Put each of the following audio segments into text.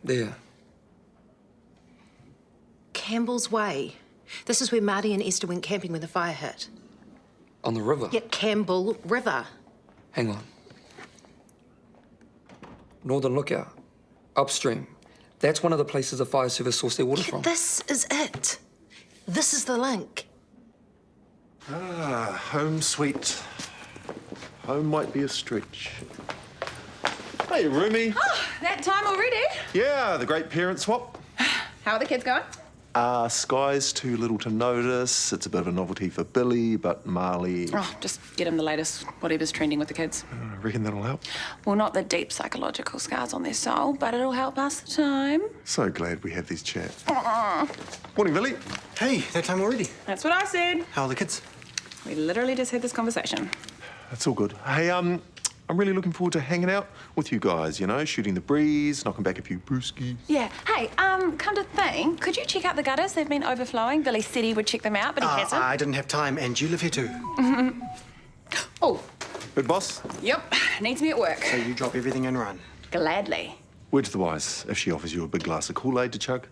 There. Campbell's Way. This is where Marty and Esther went camping when the fire hit. On the river? Yeah, Campbell River. Hang on. Northern Lookout. Upstream. That's one of the places the fire service sourced their water from. This is it. This is the link. Ah, home sweet. Home might be a stretch. Hey, Rumi. Oh, that time already? Yeah, the great parent swap. How are the kids going? Sky's too little to notice. It's a bit of a novelty for Billy, but Marley... Oh, just get him the latest whatever's trending with the kids. I reckon that'll help. Well, not the deep psychological scars on their soul, but it'll help pass the time. So glad we have these chats. Morning, Billy. Hey, that time already. That's what I said. How are the kids? We literally just had this conversation. That's all good. Hey, I'm really looking forward to hanging out with you guys, you know, shooting the breeze, knocking back a few brewskis. Yeah. Hey, come to think, could you check out the gutters? They've been overflowing. Billy said he would check them out, but he hasn't. I didn't have time, and you live here too. Oh. Good boss? Yep. Needs me at work. So you drop everything and run. Gladly. Word to the wise, if she offers you a big glass of Kool-Aid to chug.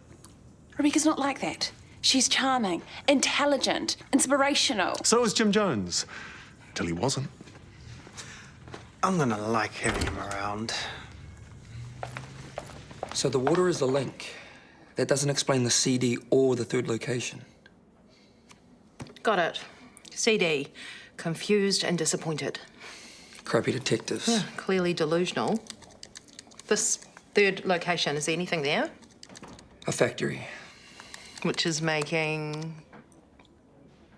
Rebecca's not like that. She's charming, intelligent, inspirational. So is Jim Jones. Till he wasn't. I'm gonna like having him around. So the water is the link. That doesn't explain the CD or the third location. Got it. CD. Confused and disappointed. Crappy detectives. Clearly delusional. This third location, is there anything there? A factory. Which is making...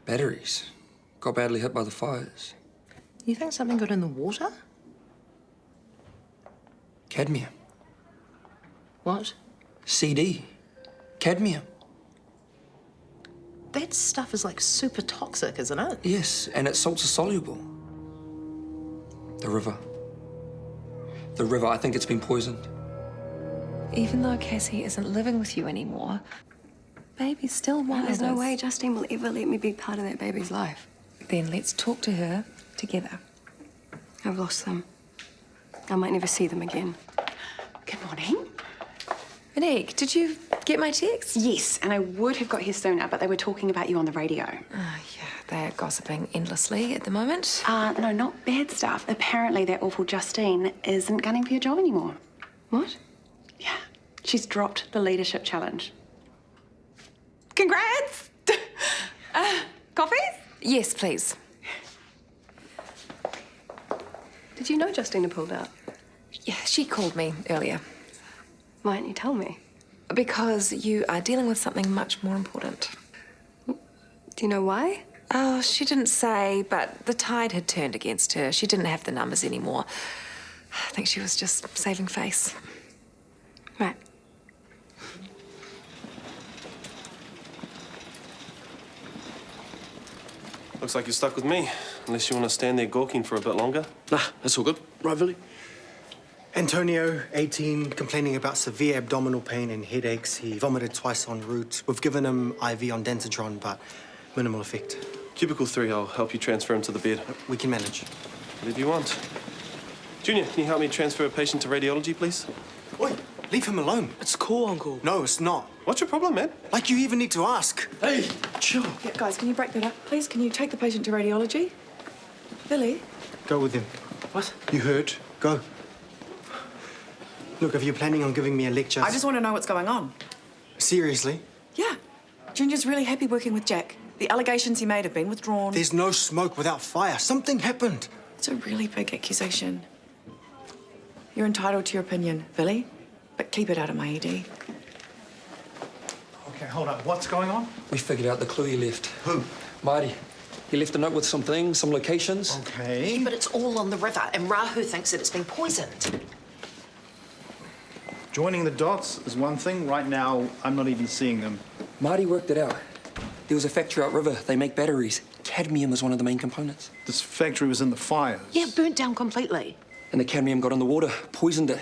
Batteries. Got badly hit by the fires. You think something got in the water? Cadmium. What? CD. Cadmium. That stuff is like super toxic, isn't it? Yes, and its salts are soluble. The river. The river, I think it's been poisoned. Even though Cassie isn't living with you anymore, baby's still one There's of no us. way Justine will ever let me be part of that baby's life. Then let's talk to her together. I've lost them. I might never see them again. Good morning. Monique, did you get my text? Yes, and I would have got here sooner, but they were talking about you on the radio. Yeah, they're gossiping endlessly at the moment. No, not bad stuff. Apparently that awful Justine isn't gunning for your job anymore. What? Yeah, she's dropped the leadership challenge. Congrats! Coffees? Yes, please. Did you know Justine had pulled out? Yeah, she called me earlier. Why didn't you tell me? Because you are dealing with something much more important. Do you know why? Oh, she didn't say, but the tide had turned against her. She didn't have the numbers anymore. I think she was just saving face. Right. Looks like you're stuck with me, unless you want to stand there gawking for a bit longer. Nah, that's all good. Right, Billy? Antonio, 18, complaining about severe abdominal pain and headaches. He vomited twice en route. We've given him IV on Densitron, but minimal effect. Cubicle 3, I'll help you transfer him to the bed. We can manage. Whatever you want. Junior, can you help me transfer a patient to radiology, please? Oi, leave him alone. It's cool, Uncle. No, it's not. What's your problem, man? Like you even need to ask. Hey, chill. Yeah, guys, can you break that up, please? Can you take the patient to radiology? Billy? Go with him. What? You heard. Go. Look, if you're planning on giving me a lecture... I just want to know what's going on. Seriously? Yeah. Junior's really happy working with Jack. The allegations he made have been withdrawn. There's no smoke without fire. Something happened. It's a really big accusation. You're entitled to your opinion, Billy, but keep it out of my ED. Okay, hold up. What's going on? We figured out the clue he left. Who? Marty. He left a note with some things, some locations. Okay. But it's all on the river, and Rahu thinks that it's been poisoned. Joining the dots is one thing. Right now, I'm not even seeing them. Marty worked it out. There was a factory outriver. They make batteries. Cadmium is one of the main components. This factory was in the fires. Yeah, burnt down completely. And the cadmium got in the water, poisoned it.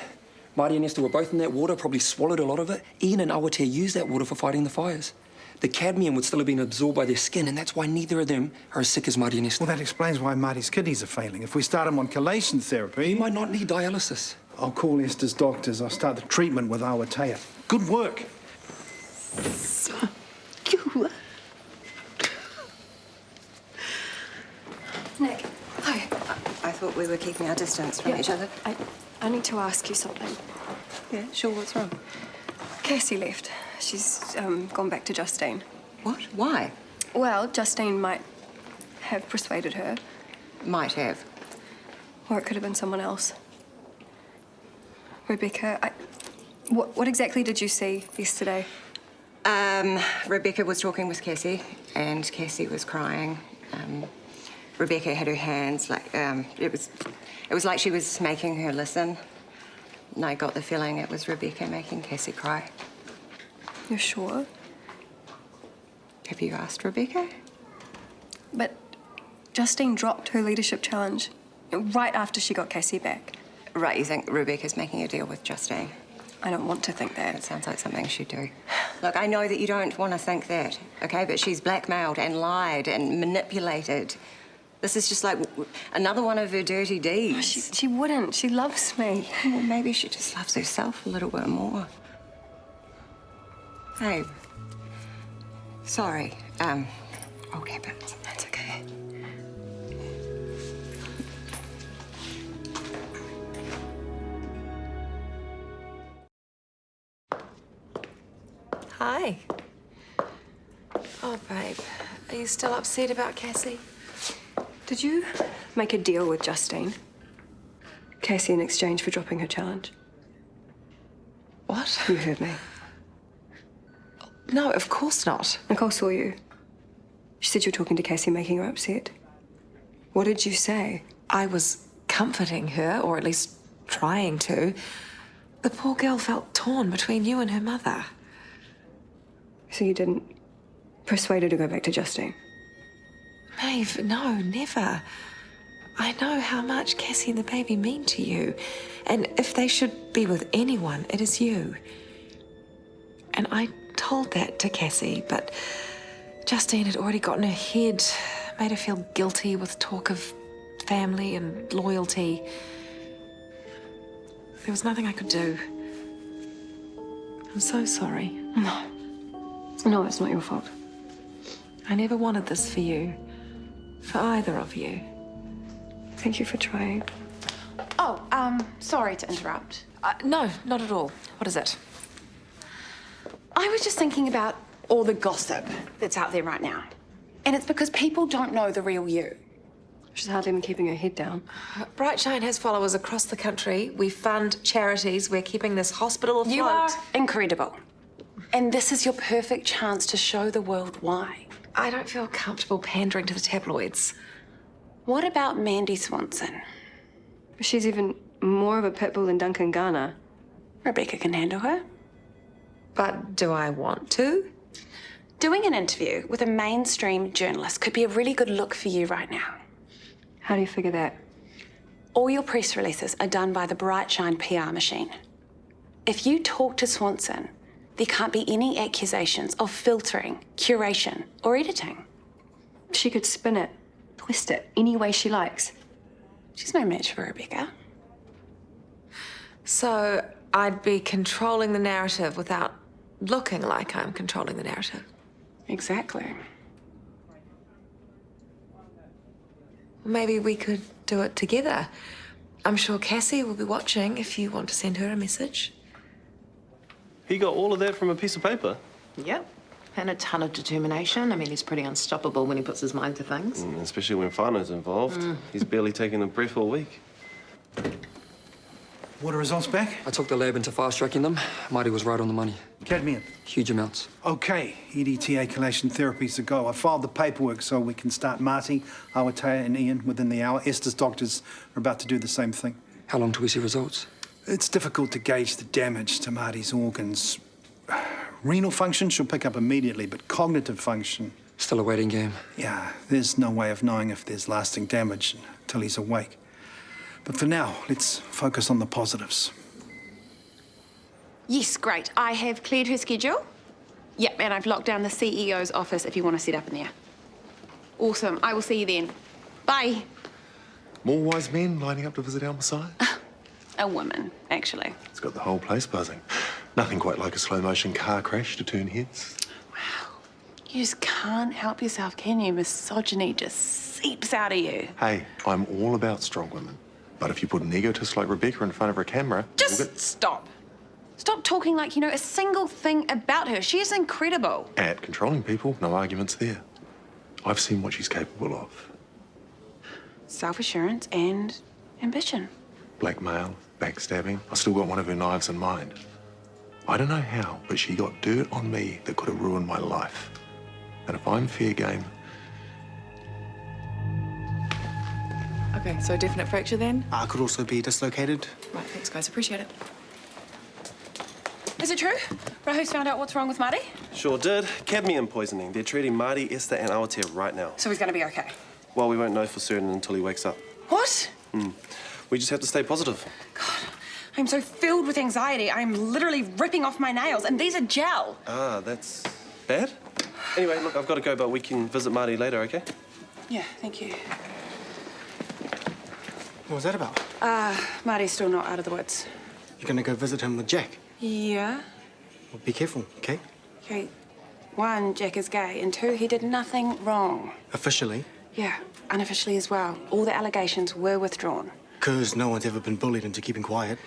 Marty and Esther were both in that water, probably swallowed a lot of it. Ian and Awatere used that water for fighting the fires. the cadmium would still have been absorbed by their skin, and that's why neither of them are as sick as Marty and Esther. Well, that explains why Marty's kidneys are failing. If we start him on chelation therapy... He might not need dialysis. I'll call Esther's doctors. I'll start the treatment with Awatea. Good work. Nick, hi. I thought we were keeping our distance from each other. I need to ask you something. Yeah, sure, what's wrong? Cassie left. She's gone back to Justine. What? Why? Well, Justine might have persuaded her. Might have. Or it could have been someone else. Rebecca, what exactly did you see yesterday? Rebecca was talking with Cassie, and Cassie was crying. Rebecca had her hands like, it was like she was making her listen. And I got the feeling it was Rebecca making Cassie cry. You're sure? Have you asked Rebecca? But Justine dropped her leadership challenge right after she got Cassie back. Right, you think Rebecca's making a deal with Justine? I don't want to think that. It sounds like something she'd do. Look, I know that you don't want to think that, okay? But she's blackmailed and lied and manipulated. This is just like another one of her dirty deeds. She wouldn't. She loves me. Well, maybe she just loves herself a little bit more. Babe. Sorry. Okay, but That's okay. Hi. Oh, babe. Are you still upset about Cassie? Did you make a deal with Justine? Cassie in exchange for dropping her challenge? What? You heard me. No, of course not. Nicole saw you. She said you were talking to Cassie, making her upset. What did you say? I was comforting her, or at least trying to. The poor girl felt torn between you and her mother. So you didn't persuade her to go back to Justine? Maeve, no, never. I know how much Cassie and the baby mean to you. And if they should be with anyone, it is you. And I told that to Cassie, but Justine had already got in her head, made her feel guilty with talk of family and loyalty. There was nothing I could do. I'm so sorry. No, it's not your fault. I never wanted this for you. For either of you. Thank you for trying. Oh, sorry to interrupt. No, not at all. What is it? I was just thinking about all the gossip that's out there right now. And it's because people don't know the real you. She's hardly been keeping her head down. Brightshine has followers across the country. We fund charities. We're keeping this hospital afloat. You are incredible. And this is your perfect chance to show the world why. I don't feel comfortable pandering to the tabloids. What about Mandy Swanson? She's even more of a pit bull than Duncan Garner. Rebecca can handle her. But do I want to? Doing an interview with a mainstream journalist could be a really good look for you right now. How do you figure that? All your press releases are done by the Brightshine PR machine. If you talk to Swanson, there can't be any accusations of filtering, curation, or editing. She could spin it, twist it, any way she likes. She's no match for Rebecca. So I'd be controlling the narrative without looking like I'm controlling the narrative. Exactly. Maybe we could do it together. I'm sure Cassie will be watching if you want to send her a message. He got all of that from a piece of paper? Yep. And a ton of determination. I mean, he's pretty unstoppable when he puts his mind to things. Especially when whānau's involved. He's barely taking a breath all week. What are results back? I took the lab into fast-tracking them. Marty was right on the money. Cadmium. Huge amounts. Okay, EDTA chelation therapy's a go. I filed the paperwork so we can start Marty, Awatea and Ian within the hour. Esther's doctors are about to do the same thing. How long till we see results? It's difficult to gauge the damage to Marty's organs. Renal function she'll pick up immediately, but cognitive function... Still a waiting game. Yeah, there's no way of knowing if there's lasting damage until he's awake. But for now, let's focus on the positives. Yes, great. I have cleared her schedule. Yep, and I've locked down the CEO's office if you want to set up in there. Awesome. I will see you then. Bye. More wise men lining up to visit our Messiah? A woman, actually. It's got the whole place buzzing. Nothing quite like a slow-motion car crash to turn heads. You just can't help yourself, can you? Misogyny just seeps out of you. Hey, I'm all about strong women. But if you put an egotist like Rebecca in front of a camera... Just stop. Stop talking like you know a single thing about her. She is incredible. At controlling people, no arguments there. I've seen what she's capable of. Self-assurance and ambition. Blackmail, backstabbing. I still got one of her knives in mind. I don't know how, but she got dirt on me that could have ruined my life. And if I'm fair game... Okay, so definite fracture then? Could also be dislocated. Right, thanks guys, appreciate it. Is it true? Rahu's found out what's wrong with Marty? Sure did. Cadmium poisoning. They're treating Marty, Esther, and Awatea right now. So he's gonna be okay. Well, we won't know for certain until he wakes up. What? We just have to stay positive. I'm so filled with anxiety. I'm literally ripping off my nails, and these are gel. Ah, that's bad. Anyway, look, I've got to go, but we can visit Marty later, okay? Yeah, thank you. What was that about? Marty's still not out of the woods. You're gonna go visit him with Jack. Yeah. Well, be careful, okay? Okay. 1, Jack is gay, and 2, he did nothing wrong. Officially. Yeah, unofficially as well. All the allegations were withdrawn. Because no one's ever been bullied into keeping quiet.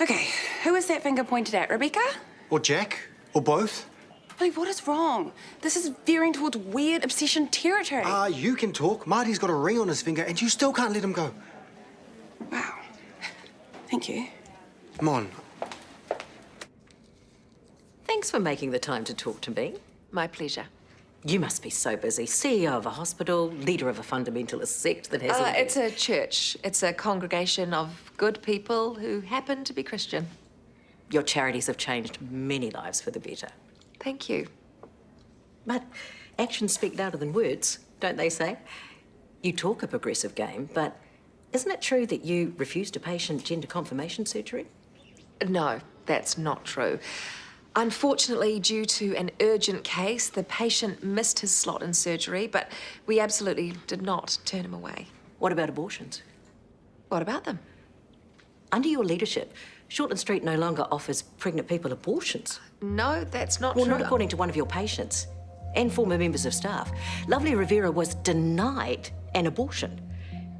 Okay, who is that finger pointed at? Rebecca? Or Jack. Or both. Billy, what is wrong? This is veering towards weird obsession territory. You can talk. Marty's got a ring on his finger, and you still can't let him go. Wow. Thank you. Come on. Thanks for making the time to talk to me. My pleasure. You must be so busy. CEO of a hospital, leader of a fundamentalist sect that has... It's a church. It's a congregation of good people who happen to be Christian. Your charities have changed many lives for the better. Thank you. But actions speak louder than words, don't they say? You talk a progressive game, but isn't it true that you refused a patient gender confirmation surgery? No, that's not true. Unfortunately, due to an urgent case, the patient missed his slot in surgery, but we absolutely did not turn him away. What about abortions? What about them? Under your leadership, Shortland Street no longer offers pregnant people abortions. No, that's not Well, true. not according to one of your patients and former members of staff. Lovely Rivera was denied an abortion,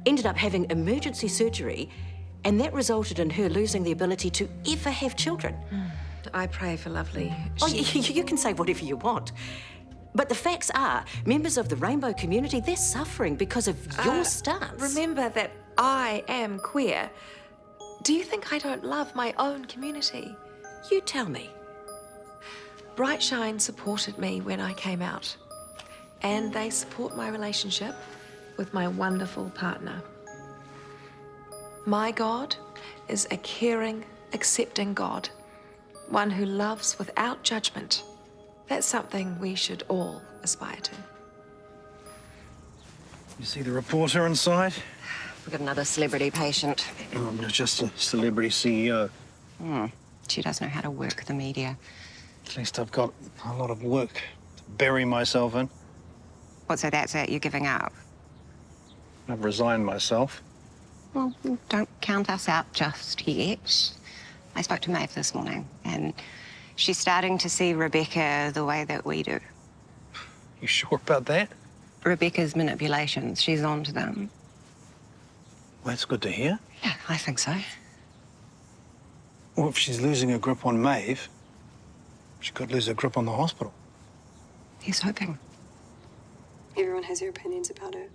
ended up having emergency surgery, and that resulted in her losing the ability to ever have children. I pray for Lovely. Oh, you can say whatever you want. But the facts are, members of the rainbow community, they're suffering because of your stance. Remember that I am queer. Do you think I don't love my own community? You tell me. Brightshine supported me when I came out, and they support my relationship with my wonderful partner. My God is a caring, accepting God, one who loves without judgment. That's something we should all aspire to. You see the reporter inside? We've got another celebrity patient. I'm just a celebrity CEO. She does know how to work the media. At least I've got a lot of work to bury myself in. What, so that's it? You're giving up? I've resigned myself. Well, don't count us out just yet. I spoke to Maeve this morning, and she's starting to see Rebecca the way that we do. You sure about that? Rebecca's manipulations, she's on to them. Well, that's good to hear. Yeah, I think so. Well, if she's losing her grip on Maeve, she could lose her grip on the hospital. He's hoping. Everyone has their opinions about her.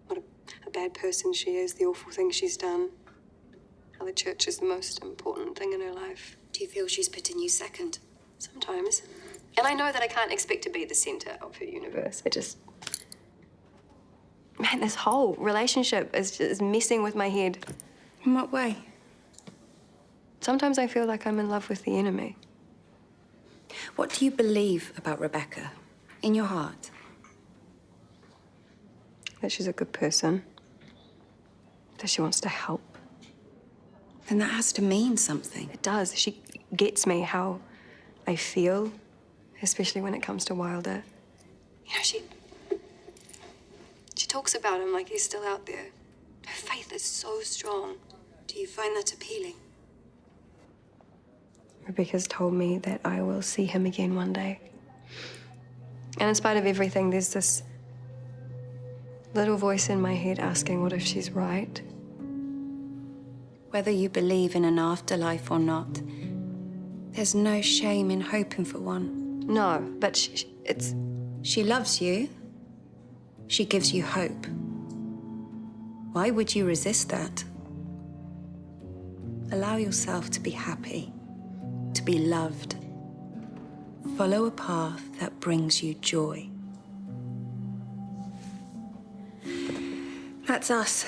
What a bad person she is, the awful things she's done. How the church is the most important thing in her life. Do you feel she's putting you second? Sometimes. And I know that I can't expect to be the center of her universe. Man, this whole relationship is messing with my head. In what way? Sometimes I feel like I'm in love with the enemy. What do you believe about Rebecca in your heart? That she's a good person. That she wants to help. Then that has to mean something. It does. She gets me how I feel especially when it comes to Wilder. You know, she talks about him like he's still out there. Her faith is so strong. Do you find that appealing? Rebecca's told me that I will see him again one day. And in spite of everything, there's this little voice in my head asking what if she's right. Whether you believe in an afterlife or not, there's no shame in hoping for one. No, but She loves you. She gives you hope. Why would you resist that? Allow yourself to be happy, to be loved. Follow a path that brings you joy. That's us.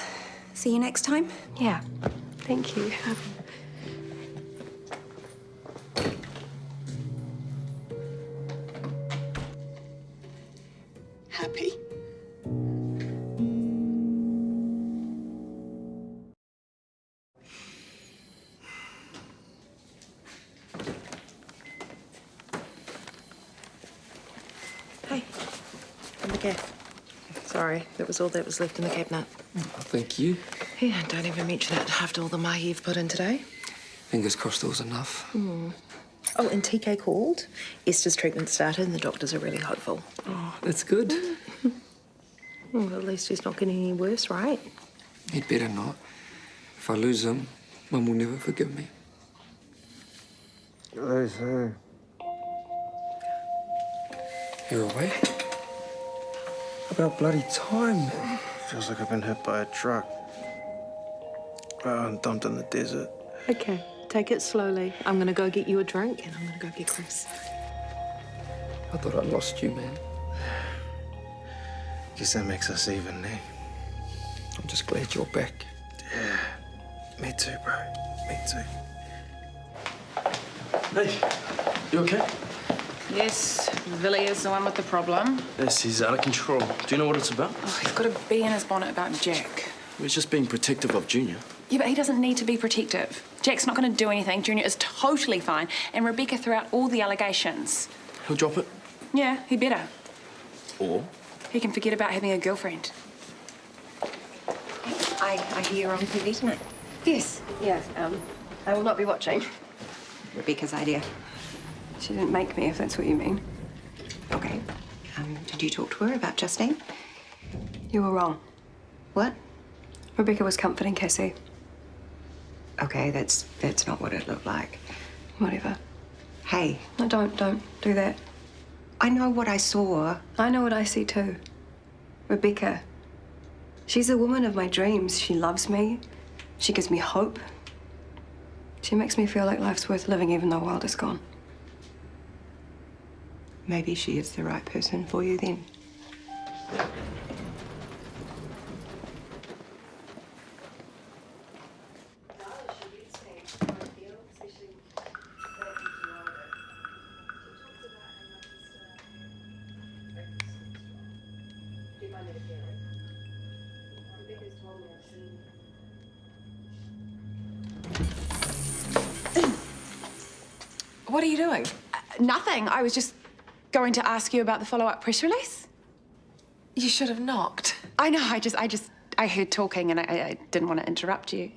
See you next time? Yeah, thank you. Happy. Hey, from the cab. Sorry, that was all that was left in the cabinet. Thank you. Yeah, don't even mention it after all the mahi you've put in today. Fingers crossed it was enough. Oh, and TK called. Esther's treatment started and the doctors are really hopeful. Oh, that's good. Well, at least he's not getting any worse, right? He'd better not. If I lose him, Mum will never forgive me. Lose who? You're awake? About bloody time, man. Feels like I've been hit by a truck. And dumped in the desert. Okay, take it slowly. I'm going to go get you a drink and I'm going to go get Chris. I thought I lost you, man. Guess that makes us even, eh? I'm just glad you're back. Yeah. Me too, bro. Me too. Hey, you okay? Yes, Billy is the one with the problem. Yes, he's out of control. Do you know what it's about? Oh, he's got a bee in his bonnet about Jack. He's just being protective of Junior. Yeah, but he doesn't need to be protective. Jack's not going to do anything. Junior is totally fine. And Rebecca threw out all the allegations. He'll drop it. Yeah, he better. Or? He can forget about having a girlfriend. I hear you're on TV tonight. Yes, yeah, I will not be watching. Rebecca's idea. She didn't make me, if that's what you mean. Okay. Did you talk to her about Justine? You were wrong. What? Rebecca was comforting Cassie. Okay, that's not what it looked like. Whatever. Hey. No, don't do that. I know what I saw. I know what I see too. Rebecca. She's the woman of my dreams. She loves me. She gives me hope. She makes me feel like life's worth living even though Wilder's gone. Maybe she is the right person for you then. What are you doing? Nothing. I was just going to ask you about the follow-up press release. You should have knocked. I know. I heard talking and I didn't want to interrupt you.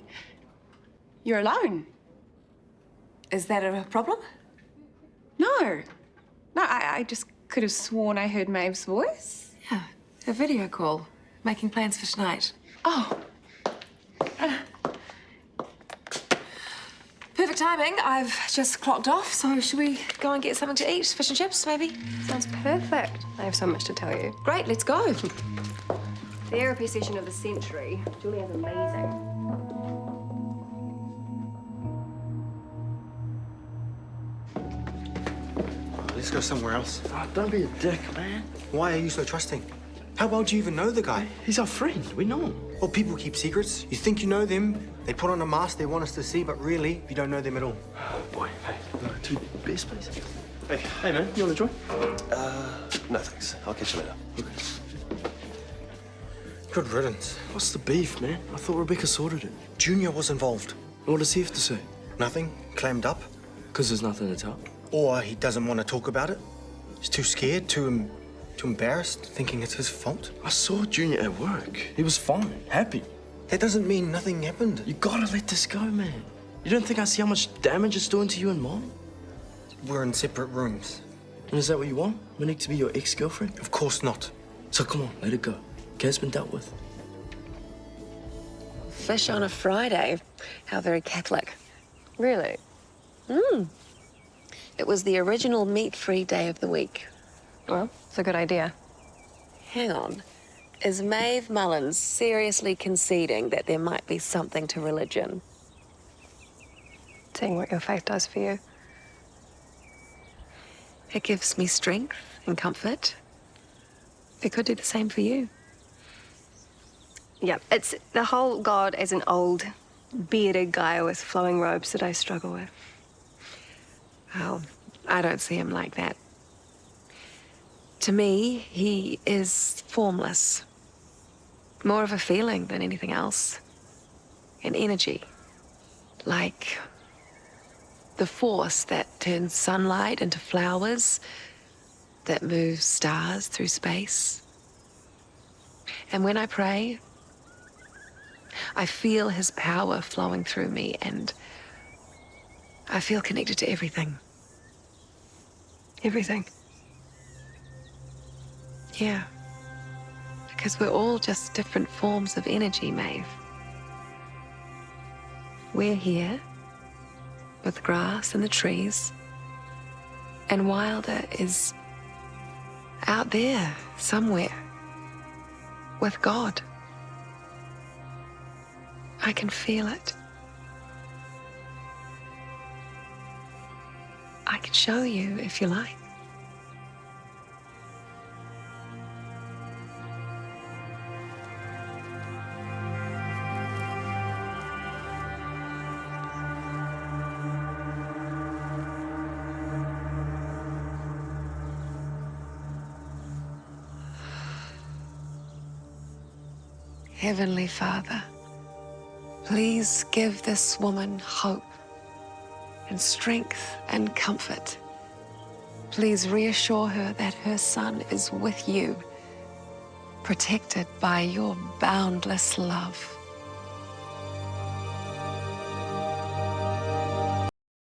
You're alone. Is that a problem? No. No, I just could have sworn I heard Maeve's voice. Yeah, a video call. Making plans for tonight. Oh. Perfect timing. I've just clocked off, so should we go and get something to eat? Fish and chips, maybe? Sounds perfect. I have so much to tell you. Great, let's go. Therapy session of the century. Julia's amazing. Let's go somewhere else. Oh, don't be a dick, man. Why are you so trusting? How well do you even know the guy? He's our friend. We know him. Well, people keep secrets. You think you know them. They put on a mask they want us to see, but really, you don't know them at all. Oh, boy. Hey, two beers, please. Hey, man. You want a joint? No, thanks. I'll catch you later. Okay. Good riddance. What's the beef, man? I thought Rebecca sorted it. Junior was involved. What does he have to say? Nothing. Clammed up. Because there's nothing to tell. Or he doesn't want to talk about it. He's too scared, too embarrassed, thinking it's his fault. I saw Junior at work. He was fine, happy. That doesn't mean nothing happened. You gotta let this go, man. You don't think I see how much damage it's doing to you and Mom? We're in separate rooms. And is that what you want? Monique to be your ex-girlfriend? Of course not. So come on, let it go. Okay, it's been dealt with. Fish on a Friday. How very Catholic. Really? It was the original meat-free day of the week. Well, it's a good idea. Hang on. Is Maeve Mullins seriously conceding that there might be something to religion? Seeing what your faith does for you. It gives me strength and comfort. It could do the same for you. Yeah, it's the whole God as an old, bearded guy with flowing robes that I struggle with. Well, I don't see him like that. To me, he is formless. More of a feeling than anything else. An energy. Like the force that turns sunlight into flowers, that moves stars through space. And when I pray, I feel his power flowing through me, and I feel connected to everything. Everything. Yeah. Because we're all just different forms of energy, Maeve. We're here with the grass and the trees, and Wilder is out there somewhere with God. I can feel it. I can show you if you like. Heavenly Father, please give this woman hope and strength and comfort. Please reassure her that her son is with you, protected by your boundless love.